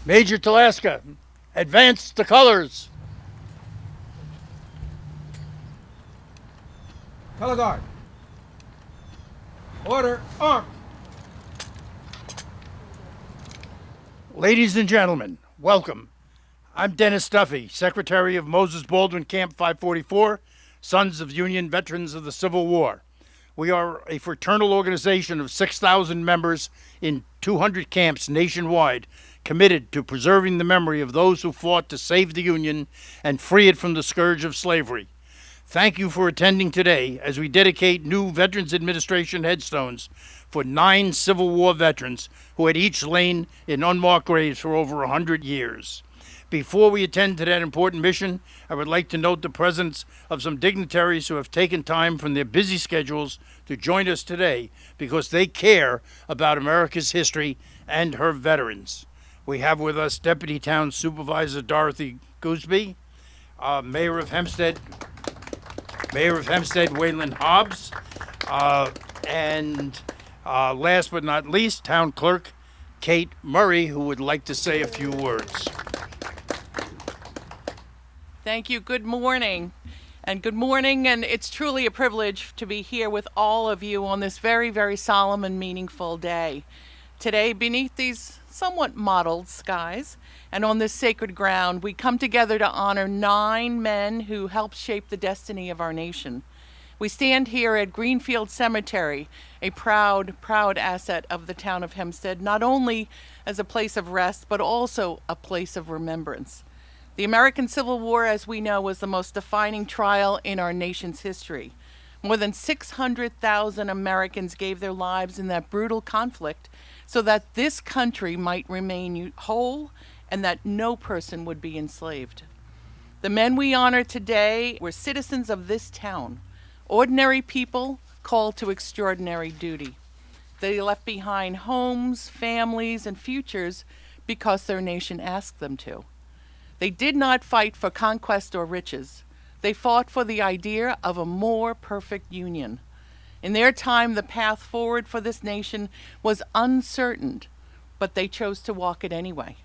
Major Talaska, advance the colors. Color guard. Order, armed. Ladies and gentlemen, welcome. I'm Dennis Duffy, Secretary of Moses Baldwin Camp 544, Sons of Union Veterans of the Civil War. We are a fraternal organization of 6,000 members in 200 camps nationwide, committed to preserving the memory of those who fought to save the Union and free it from the scourge of slavery. Thank you for attending today as we dedicate new Veterans Administration headstones for 9 Civil War veterans who had each lain in unmarked graves for over 100 years. Before we attend to that important mission, I would like to note the presence of some dignitaries who have taken time from their busy schedules to join us today because they care about America's history and her veterans. We have with us Deputy Town Supervisor Dorothy Goosby, Mayor of Hempstead Waylon Hobbs, and last but not least, Town Clerk Kate Murray, who would like to say a few words. Thank you. Good morning. And it's truly a privilege to be here with all of you on this very, very solemn and meaningful day. Today, beneath these somewhat mottled skies and on this sacred ground, we come together to honor 9 men who helped shape the destiny of our nation. We stand here at Greenfield Cemetery, a proud, proud asset of the town of Hempstead, not only as a place of rest, but also a place of remembrance. The American Civil War, as we know, was the most defining trial in our nation's history. More than 600,000 Americans gave their lives in that brutal conflict so that this country might remain whole and that no person would be enslaved. The men we honor today were citizens of this town, ordinary people called to extraordinary duty. They left behind homes, families, and futures because their nation asked them to. They did not fight for conquest or riches. They fought for the idea of a more perfect union. In their time, the path forward for this nation was uncertain, but they chose to walk it anyway.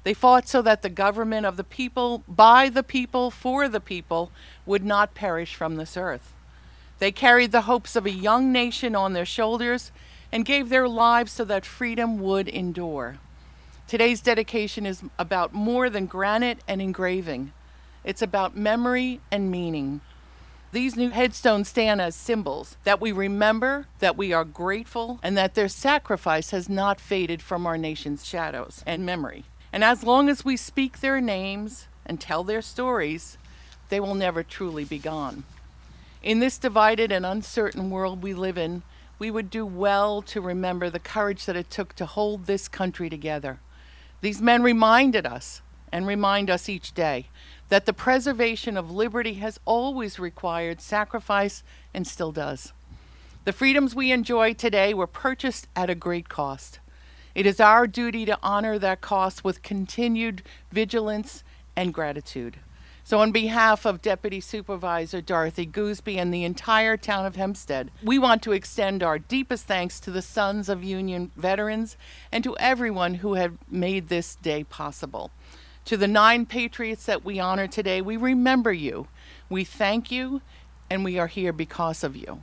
They fought so that the government of the people, by the people, for the people, would not perish from this earth. They carried the hopes of a young nation on their shoulders and gave their lives so that freedom would endure. Today's dedication is about more than granite and engraving. It's about memory and meaning. These new headstones stand as symbols that we remember, that we are grateful, and that their sacrifice has not faded from our nation's shadows and memory. And as long as we speak their names and tell their stories, they will never truly be gone. In this divided and uncertain world we live in, we would do well to remember the courage that it took to hold this country together. These men reminded us, and remind us each day, that the preservation of liberty has always required sacrifice and still does. The freedoms we enjoy today were purchased at a great cost. It is our duty to honor that cost with continued vigilance and gratitude. So on behalf of Deputy Supervisor Dorothy Goosby and the entire town of Hempstead, we want to extend our deepest thanks to the Sons of Union veterans and to everyone who have made this day possible. To the 9 patriots that we honor today, we remember you, we thank you, and we are here because of you.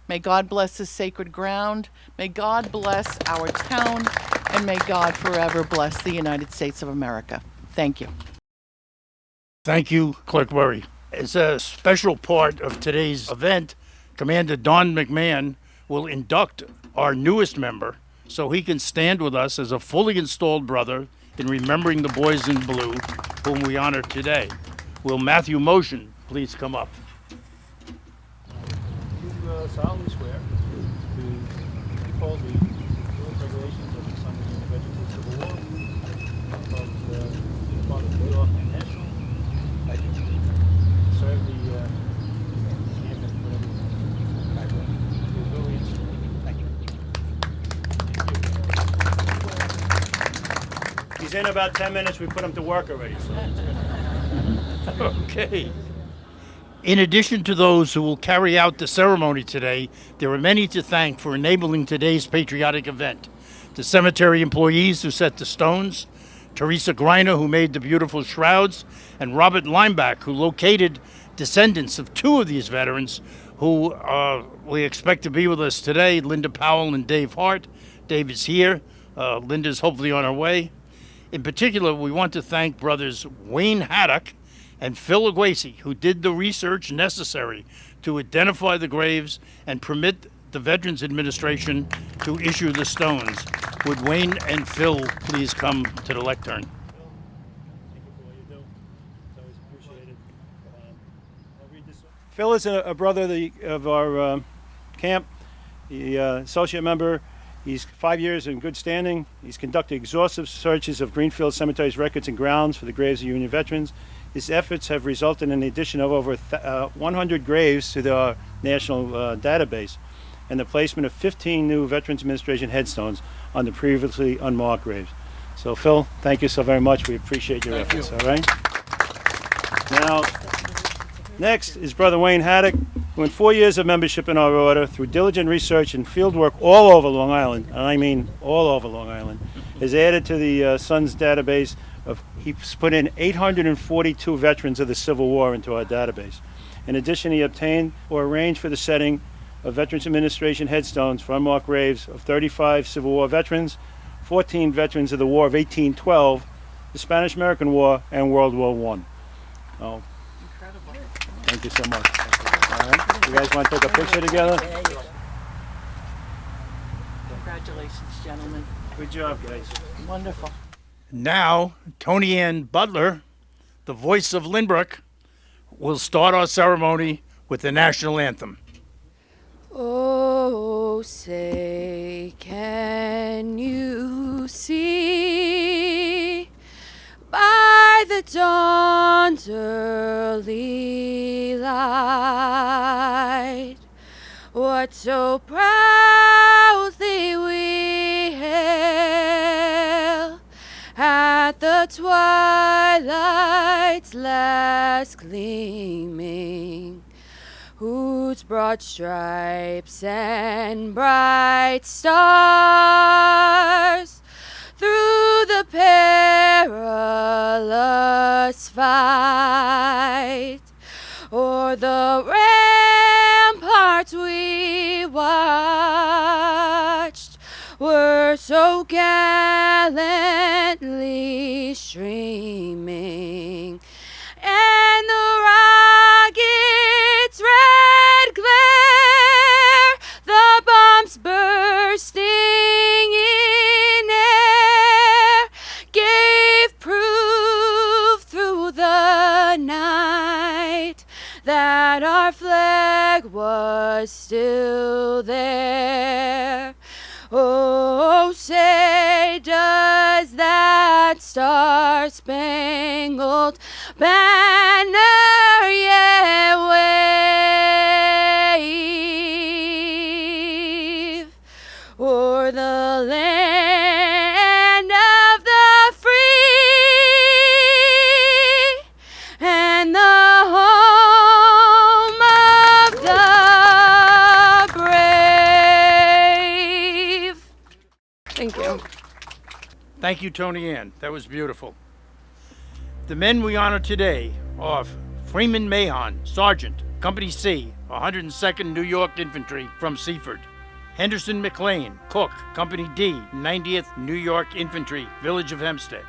May God bless this sacred ground, may God bless our town, and may God forever bless the United States of America. Thank you. Thank you, Clerk Murray. As a special part of today's event, Commander Don McMahon will induct our newest member so he can stand with us as a fully installed brother in remembering the boys in blue whom we honor today. Will Matthew Motion please come up? You solemnly swear to uphold the rules and regulations of the Sons of Union Veterans of the Civil War, uphold the laws of New York and national. I do. Serve the camp and whatever background. You're duly instructed. Thank you. He's in about 10 minutes. We put him to work already. So. Okay. In addition to those who will carry out the ceremony today, there are many to thank for enabling today's patriotic event. The cemetery employees who set the stones, Teresa Greiner, who made the beautiful shrouds, and Robert Lineback, who located descendants of two of these veterans who we expect to be with us today, Linda Powell and Dave Hart. Dave is here. Linda's hopefully on her way. In particular, we want to thank brothers Wayne Haddock and Phil Aguasi, who did the research necessary to identify the graves and permit the Veterans Administration to issue the stones. Would Wayne and Phil please come to the lectern? Thank you for what you do. It's always appreciated. I'll read this one. Phil is a brother of our camp, the associate member. He's 5 years in good standing. He's conducted exhaustive searches of Greenfield Cemetery's records and grounds for the graves of Union veterans. His efforts have resulted in the addition of over 100 graves to the national database and the placement of 15 new Veterans Administration headstones on the previously unmarked graves. So Phil, thank you so very much. We appreciate your efforts, all right? Now, next is Brother Wayne Haddock, who in 4 years of membership in our order, through diligent research and field work all over Long Island, and I mean all over Long Island, has added to the Son's database he's put in 842 veterans of the Civil War into our database. In addition, he obtained or arranged for the setting of Veterans Administration headstones for unmarked graves of 35 Civil War veterans, 14 veterans of the War of 1812, the Spanish-American War, and World War I. Oh, Incredible. thank you so much. All right. You guys want to take a picture together? Congratulations, gentlemen. Good job, guys. Wonderful. Now, Tony Ann Butler, the voice of Lynbrook, will start our ceremony with the national anthem. Oh, say, can you see by the dawn's early light what so proudly we hail at the twilight's last gleaming, whose broad stripes and bright stars through the perilous fight o'er the ramparts we watched were so gallantly streaming, and the rocket's red glare, the bombs bursting in air, gave proof through the night that our flag was still there. Oh, say, does that star-spangled banner yet wave o'er the land of the free and the home of the brave? Thank you. Thank you, Tony Ann. That was beautiful. The men we honor today are Freeman Mahon, Sergeant, Company C, 102nd New York Infantry from Seaford. Henderson McLean, Cook, Company D, 90th New York Infantry, Village of Hempstead.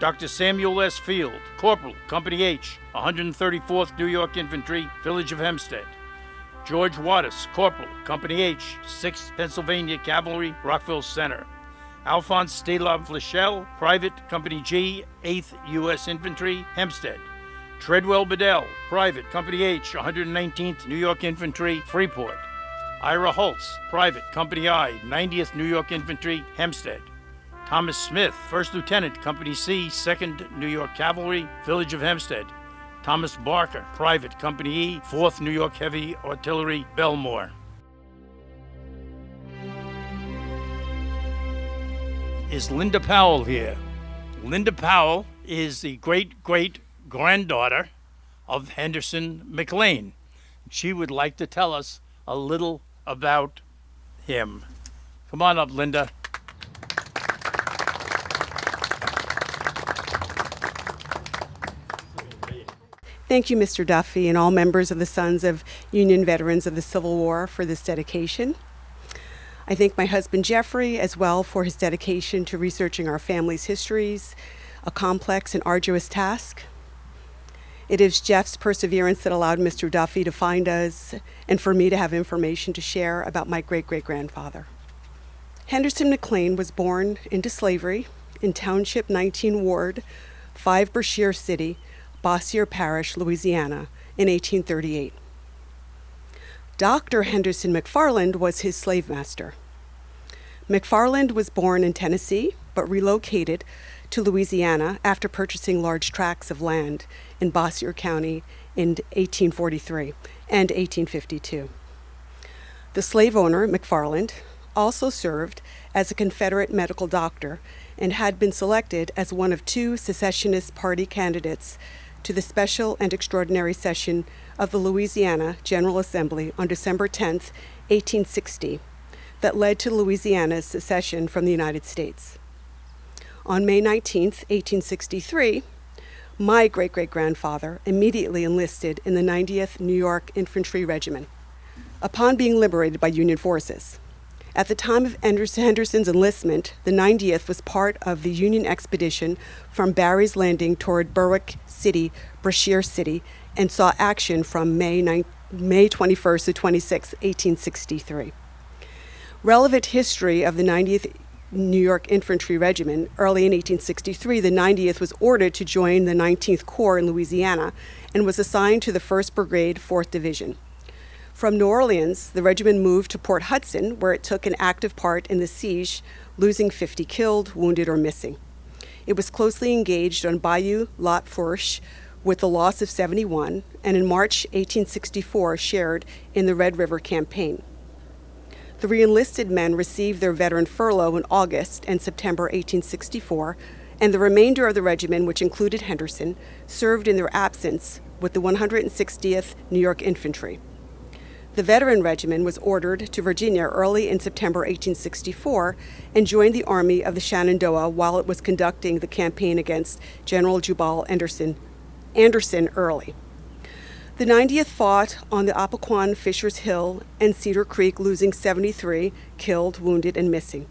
Dr. Samuel S. Field, Corporal, Company H, 134th New York Infantry, Village of Hempstead. George Wattis, Corporal, Company H, 6th Pennsylvania Cavalry, Rockville Center. Alphonse de la Flechelle, Private, Company G, 8th U.S. Infantry, Hempstead. Treadwell Bedell, Private, Company H, 119th New York Infantry, Freeport. Ira Holtz, Private, Company I, 90th New York Infantry, Hempstead. Thomas Smith, First Lieutenant, Company C, 2nd New York Cavalry, Village of Hempstead. Thomas Barker, Private, Company E, 4th New York Heavy Artillery, Belmore. Is Linda Powell here? Linda Powell is the great-great-granddaughter of Henderson McLean. She would like to tell us a little about him. Come on up, Linda. Thank you, Mr. Duffy, and all members of the Sons of Union Veterans of the Civil War for this dedication. I thank my husband, Jeffrey, as well for his dedication to researching our family's histories, a complex and arduous task. It is Jeff's perseverance that allowed Mr. Duffy to find us and for me to have information to share about my great-great-grandfather. Henderson McLean was born into slavery in Township 19 Ward, 5 Brashear City, Bossier Parish, Louisiana, in 1838. Dr. Henderson McFarland was his slave master. McFarland was born in Tennessee, but relocated to Louisiana after purchasing large tracts of land in Bossier County in 1843 and 1852. The slave owner, McFarland, also served as a Confederate medical doctor and had been selected as one of 2 secessionist party candidates to the special and extraordinary session of the Louisiana General Assembly on December 10, 1860, that led to Louisiana's secession from the United States. On May 19, 1863, my great-great-grandfather immediately enlisted in the 90th New York Infantry Regiment upon being liberated by Union forces. At the time of Henderson's enlistment, the 90th was part of the Union expedition from Barry's Landing toward Berwick City, Brashear City, and saw action from May 21st to 26, 1863. Relevant history of the 90th New York Infantry Regiment: early in 1863, the 90th was ordered to join the 19th Corps in Louisiana and was assigned to the 1st Brigade, 4th Division. From New Orleans, the regiment moved to Port Hudson, where it took an active part in the siege, losing 50 killed, wounded, or missing. It was closely engaged on Bayou La Fourche with the loss of 71, and in March 1864 shared in the Red River Campaign. The re-enlisted men received their veteran furlough in August and September 1864, and the remainder of the regiment, which included Henderson, served in their absence with the 160th New York Infantry. The veteran regiment was ordered to Virginia early in September 1864 and joined the Army of the Shenandoah while it was conducting the campaign against General Jubal Anderson early. The 90th fought on the Appoquan, Fisher's Hill, and Cedar Creek, losing 73 killed, wounded, and missing.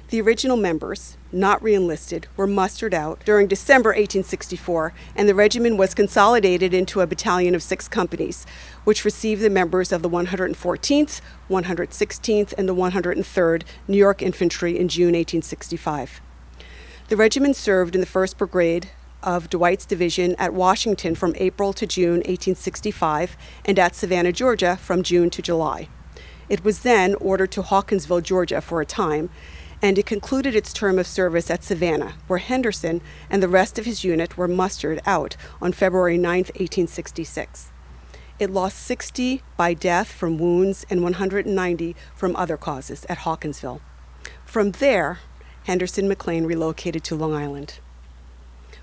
The original members, not re-enlisted, were mustered out during December 1864, and the regiment was consolidated into a battalion of 6 companies, which received the members of the 114th, 116th, and the 103rd New York Infantry in June 1865. The regiment served in the 1st Brigade of Dwight's Division at Washington from April to June 1865, and at Savannah, Georgia from June to July. It was then ordered to Hawkinsville, Georgia for a time, and it concluded its term of service at Savannah, where Henderson and the rest of his unit were mustered out on February 9, 1866. It lost 60 by death from wounds and 190 from other causes at Hawkinsville. From there, Henderson McLean relocated to Long Island.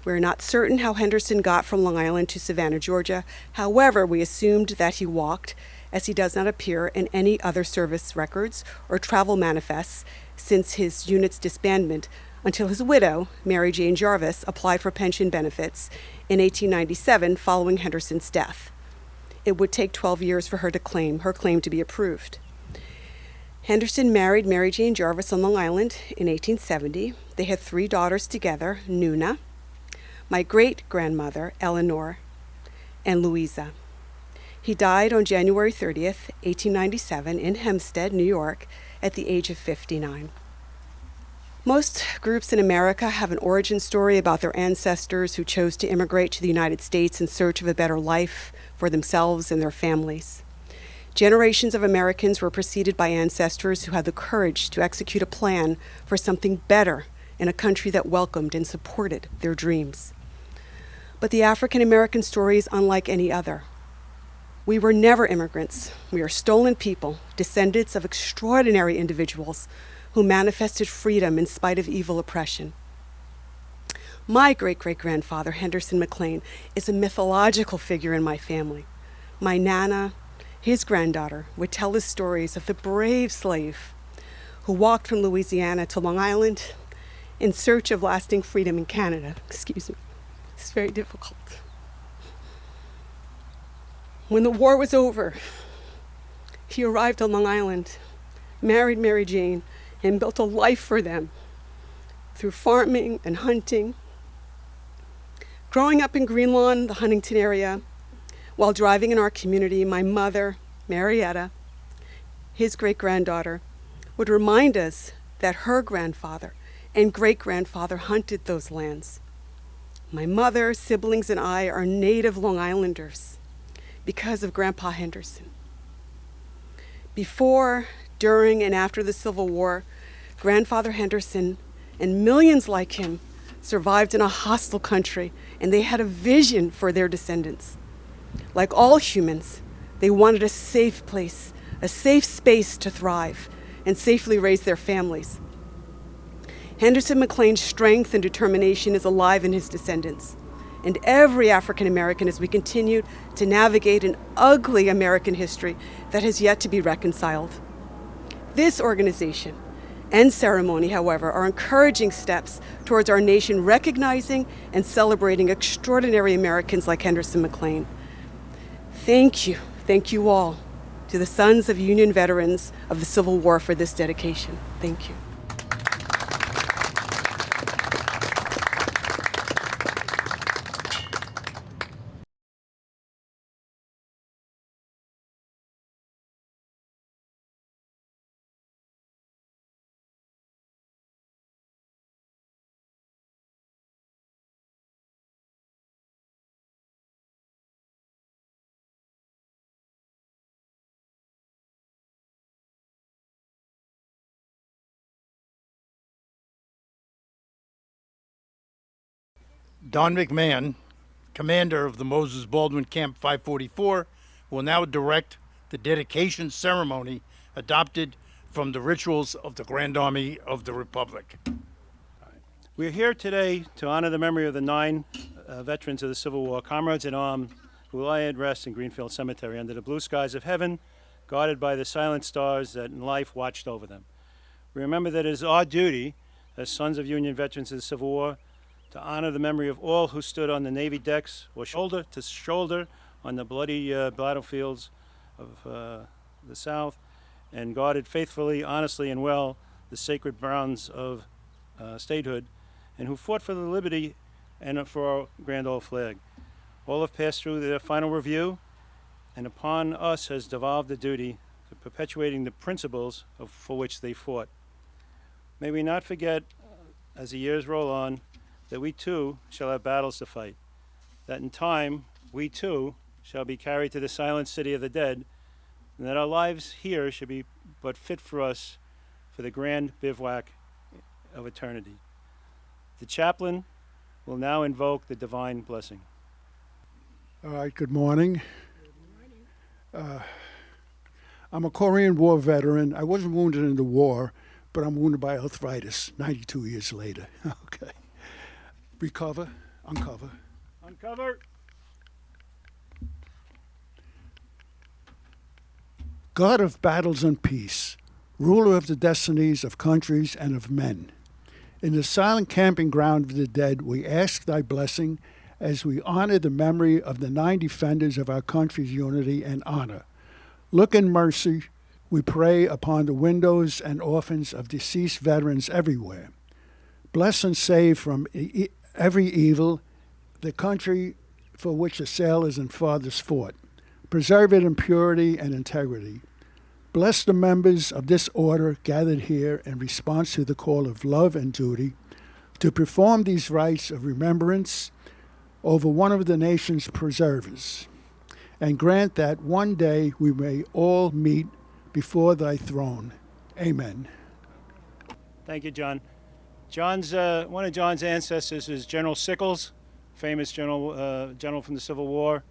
We are not certain how Henderson got from Long Island to Savannah, Georgia. However, we assumed that he walked, as he does not appear in any other service records or travel manifests since his unit's disbandment, until his widow, Mary Jane Jarvis, applied for pension benefits in 1897 following Henderson's death. It would take 12 years for her claim to be approved. Henderson married Mary Jane Jarvis on Long Island in 1870. They had 3 daughters together: Nuna, my great-grandmother, Eleanor, and Louisa. He died on January 30th, 1897, in Hempstead, New York, at the age of 59. Most groups in America have an origin story about their ancestors who chose to immigrate to the United States in search of a better life for themselves and their families. Generations of Americans were preceded by ancestors who had the courage to execute a plan for something better in a country that welcomed and supported their dreams. But the African American story is unlike any other. We were never immigrants. We are stolen people, descendants of extraordinary individuals who manifested freedom in spite of evil oppression. My great-great-grandfather, Henderson McLean, is a mythological figure in my family. My Nana, his granddaughter, would tell us stories of the brave slave who walked from Louisiana to Long Island in search of lasting freedom in Canada. Excuse me. It's very difficult. When the war was over, he arrived on Long Island, married Mary Jane, and built a life for them through farming and hunting. Growing up in Greenlawn, the Huntington area, while driving in our community, my mother, Marietta, his great-granddaughter, would remind us that her grandfather and great-grandfather hunted those lands. My mother, siblings, and I are native Long Islanders because of Grandpa Henderson. Before, during, and after the Civil War, Grandfather Henderson and millions like him survived in a hostile country, and they had a vision for their descendants. Like all humans, they wanted a safe place, a safe space to thrive and safely raise their families. Henderson McLean's strength and determination is alive in his descendants, and every African American as we continue to navigate an ugly American history that has yet to be reconciled. This organization and ceremony, however, are encouraging steps towards our nation recognizing and celebrating extraordinary Americans like Henderson McLean. Thank you all to the sons of Union veterans of the Civil War for this dedication. Thank you. Don McMahon, commander of the Moses Baldwin Camp 544, will now direct the dedication ceremony adopted from the rituals of the Grand Army of the Republic. We're here today to honor the memory of the 9 veterans of the Civil War, comrades in arms who lie at rest in Greenfield Cemetery under the blue skies of heaven, guarded by the silent stars that in life watched over them. We remember that it is our duty as sons of Union veterans of the Civil War to honor the memory of all who stood on the Navy decks or shoulder to shoulder on the bloody battlefields of the South and guarded faithfully, honestly, and well the sacred grounds of statehood, and who fought for the liberty and for our grand old flag. All have passed through their final review, and upon us has devolved the duty to perpetuating the principles for which they fought. May we not forget, as the years roll on, that we too shall have battles to fight, that in time we too shall be carried to the silent city of the dead, and that our lives here should be but fit for us for the grand bivouac of eternity. The chaplain will now invoke the divine blessing. All right, good morning. I'm a Korean War veteran. I wasn't wounded in the war, but I'm wounded by arthritis 92 years later. Okay. Recover, uncover. Uncover. God of battles and peace, ruler of the destinies of countries and of men, in the silent camping ground of the dead, we ask thy blessing as we honor the memory of the 9 defenders of our country's unity and honor. Look in mercy, we pray, upon the widows and orphans of deceased veterans everywhere. Bless and save from every evil the country for which the sailors and fathers fought. Preserve it in purity and integrity. Bless the members of this order gathered here in response to the call of love and duty to perform these rites of remembrance over one of the nation's preservers, and grant that one day we may all meet before thy throne. Amen. Thank you, John. One of John's ancestors is General Sickles, famous general from the Civil War.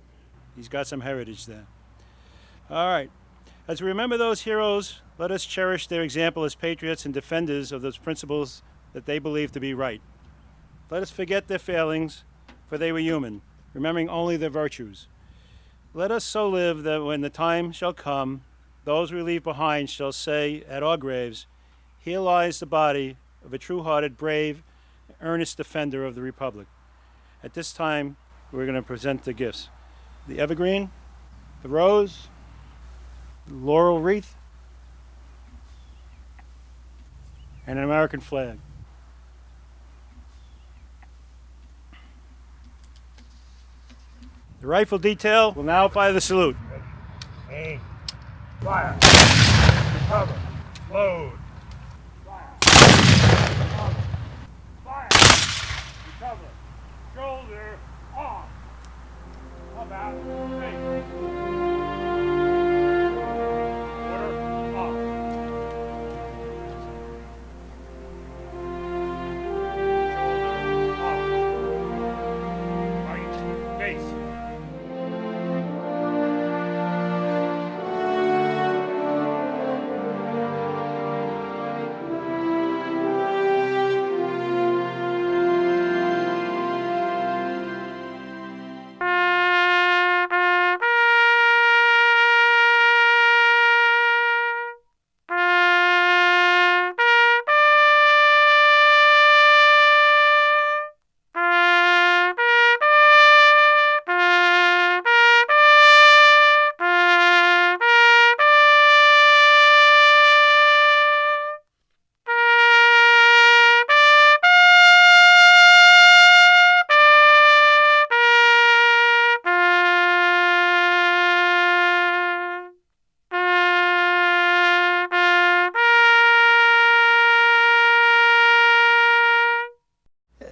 He's got some heritage there. All right. As we remember those heroes, let us cherish their example as patriots and defenders of those principles that they believe to be right. Let us forget their failings, for they were human, remembering only their virtues. Let us so live that when the time shall come, those we leave behind shall say at our graves, here lies the body of a true-hearted, brave, earnest defender of the Republic. At this time, we're going to present the gifts. The evergreen the rose, the laurel wreath, and an American flag. The rifle detail will now fire the salute. Aim. Fire. Cover. Load. Fire. Recover. Shoulder off. About face. Order off. Shoulder off. Right. Face.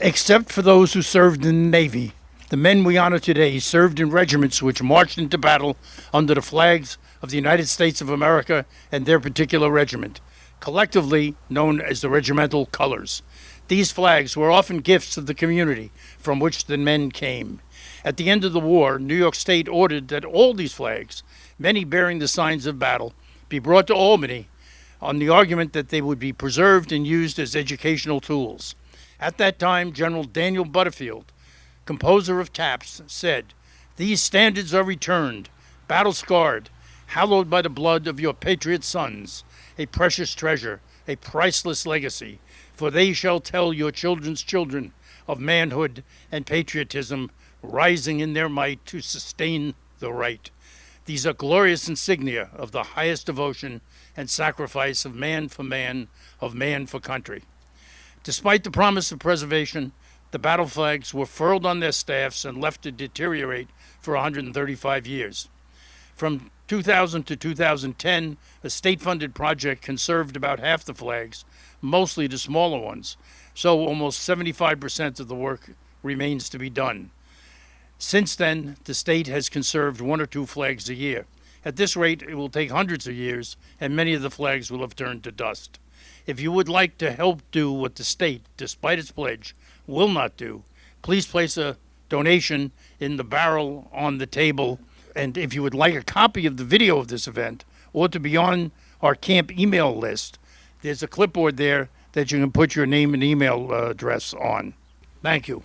Except for those who served in the Navy, the men we honor today served in regiments which marched into battle under the flags of the United States of America and their particular regiment, collectively known as the regimental colors. These flags were often gifts of the community from which the men came. At the end of the war, New York State ordered that all these flags, many bearing the signs of battle, be brought to Albany on the argument that they would be preserved and used as educational tools. At that time, General Daniel Butterfield, composer of Taps, said, "These standards are returned, battle-scarred, hallowed by the blood of your patriot sons, a precious treasure, a priceless legacy, for they shall tell your children's children of manhood and patriotism rising in their might to sustain the right. These are glorious insignia of the highest devotion and sacrifice of man for country." Despite the promise of preservation, the battle flags were furled on their staffs and left to deteriorate for 135 years. From 2000 to 2010, a state-funded project conserved about half the flags, mostly the smaller ones, so almost 75% of the work remains to be done. Since then, the state has conserved 1 or 2 flags a year. At this rate, it will take hundreds of years, and many of the flags will have turned to dust. If you would like to help do what the state, despite its pledge, will not do, please place a donation in the barrel on the table. And if you would like a copy of the video of this event or to be on our camp email list, there's a clipboard there that you can put your name and email address on. Thank you.